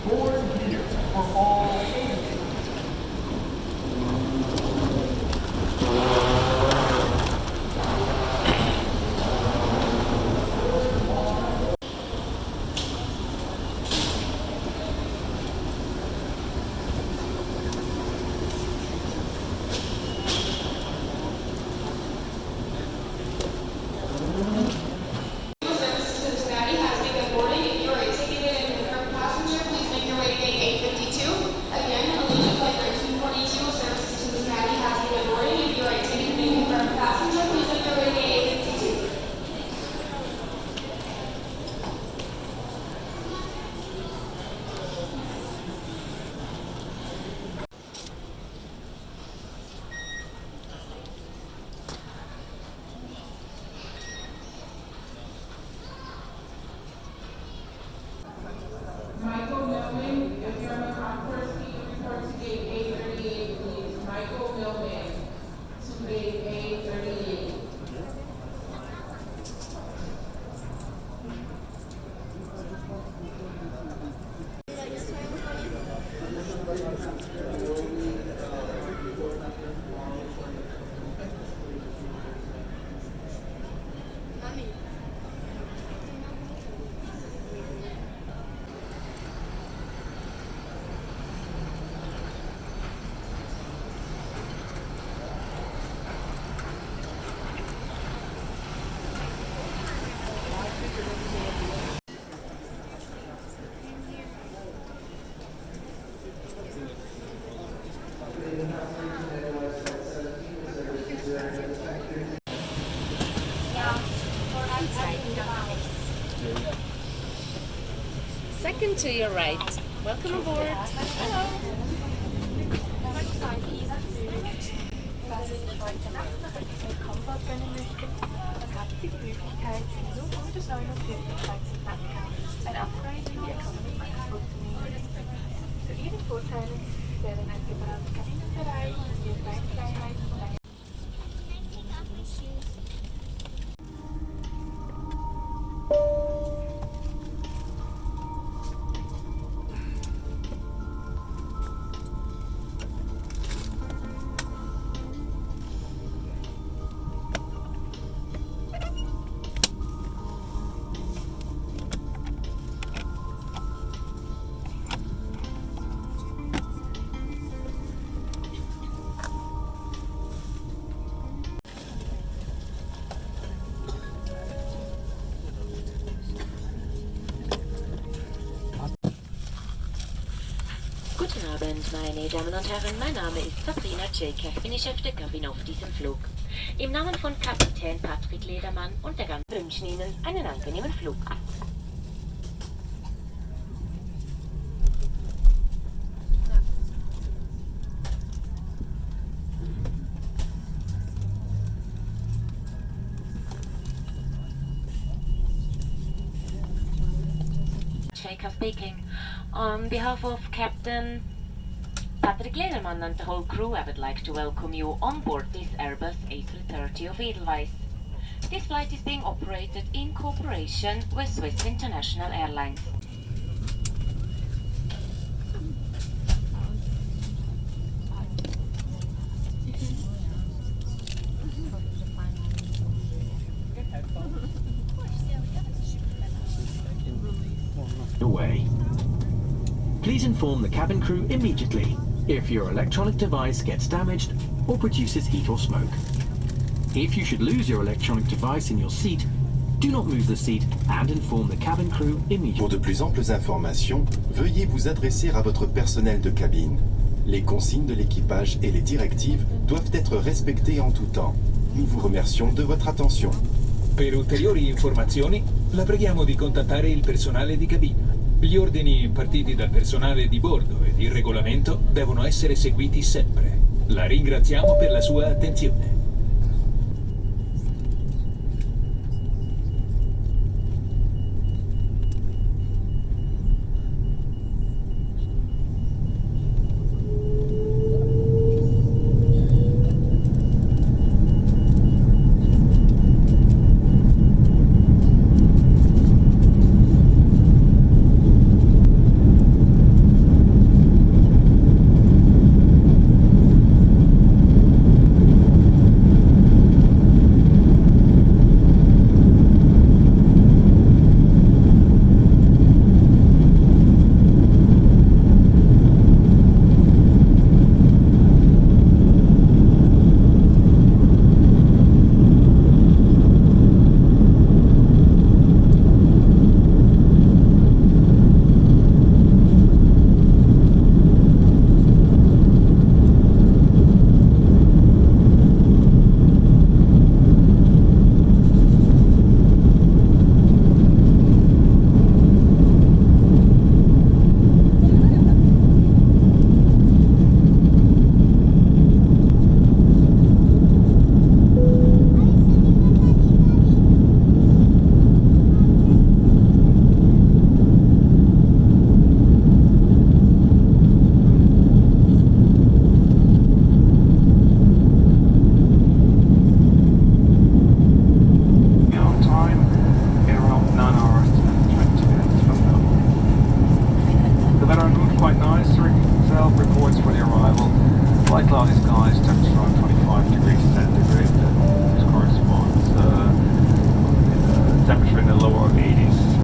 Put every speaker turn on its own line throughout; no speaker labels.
Board here for all ages.
Cincinnati has begun boarding. If you are a ticketed and confirmed passenger, please make your way to gate 852. Again, Allegiant Flight 1342 services to Cincinnati has begun boarding. If you are a ticketed and confirmed passenger, please make your way to gate 852.
Michael Millman, if you're on the concourse, please report to gate A38, please. Michael Millman, to gate A38.
Second to your right. Welcome aboard. Hello.
Falls Sie sich heute Nacht noch etwas mehr Komfort gönnen möchten, dann haben Sie die Möglichkeit, Sie nur 149 Franken ein Upgrade in die Economy Class vorzunehmen. Zu Ihren Vorteilen wären ein separater Kabinenbereich, die Beinfreiheit und eine
Guten Abend, meine Damen und Herren. Mein Name ist Sabrina Tscheka. Ich bin die Chef der Kabine auf diesem Flug. Im Namen von Kapitän Patrick Ledermann und der ganzen wünschen Ihnen einen angenehmen Flug. Tscheka speaking. On behalf of Captain Patrick Ledermann and the whole crew, I would like to welcome you on board this Airbus A330 of Edelweiss. This flight is being operated in cooperation with Swiss International Airlines.
Away. Please inform the cabin crew immediately if your electronic device gets damaged or produces heat or smoke. If you should lose your electronic device in your seat, do not move the seat and inform the cabin crew immediately.
Pour de plus amples informations, veuillez vous adresser à votre personnel de cabine. Les consignes de l'équipage et les directives doivent être respectées en tout temps. Nous vous remercions de votre attention.
Per ulteriori informazioni, la preghiamo di contattare il personale di cabina. Gli ordini impartiti dal personale di bordo ed il regolamento devono essere seguiti sempre. La ringraziamo per la sua attenzione.
reports for the arrival. White cloudy skies, temperature around 25 degrees centigrade. This corresponds temperature in the lower 80s.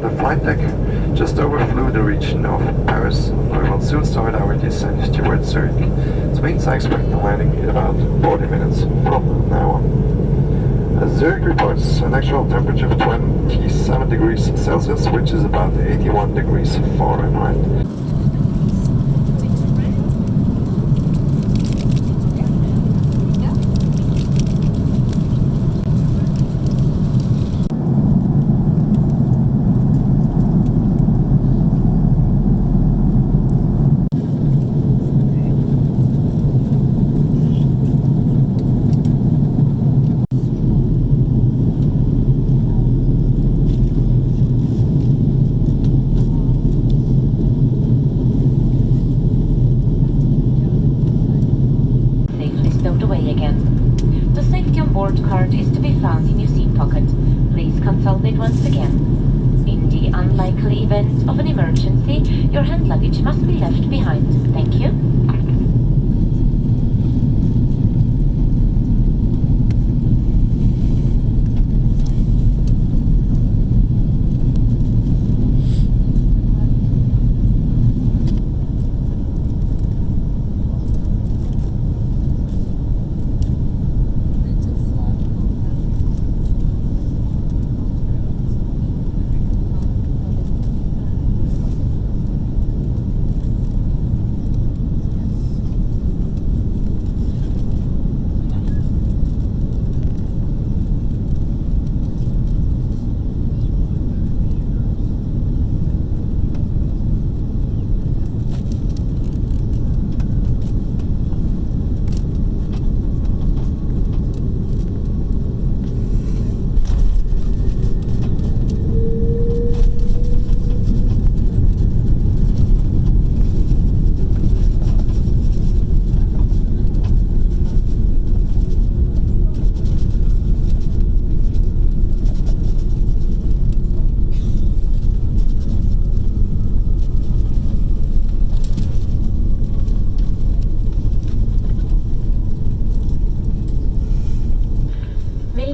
the flight deck just overflew the region of Paris. We will soon start our descent towards Zurich. This means I expect the landing in about 40 minutes from now on. Zurich reports an actual temperature of 27 degrees Celsius, which is about 81 degrees Fahrenheit.
Card is to be found in your seat pocket. Please consult it once again. In the unlikely event of an emergency, your hand luggage must be left behind. Thank you.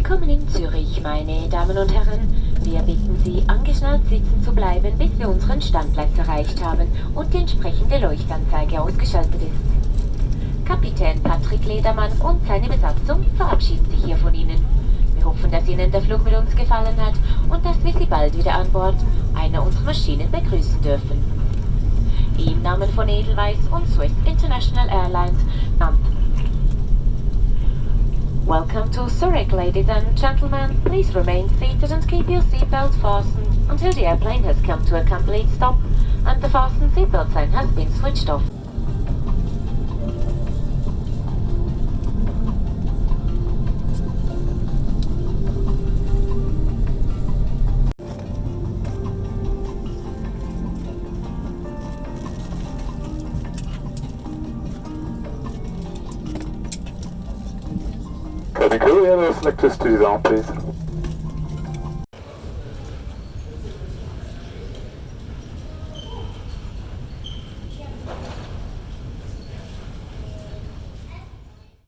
Willkommen in Zürich, meine Damen und Herren. Wir bitten Sie, angeschnallt sitzen zu bleiben, bis wir unseren Standplatz erreicht haben und die entsprechende Leuchtanzeige ausgeschaltet ist. Kapitän Patrick Ledermann und seine Besatzung verabschieden sich hier von Ihnen. Wir hoffen, dass Ihnen der Flug mit uns gefallen hat und dass wir Sie bald wieder an Bord einer unserer Maschinen begrüßen dürfen. Im Namen von Edelweiss und Swiss International Airlines. Welcome to Zurich, ladies and gentlemen. Please remain seated and keep your seatbelt fastened until the airplane has come to a complete stop and the fasten seatbelt sign has been switched off.
Cabin crew, air electricity is on, please.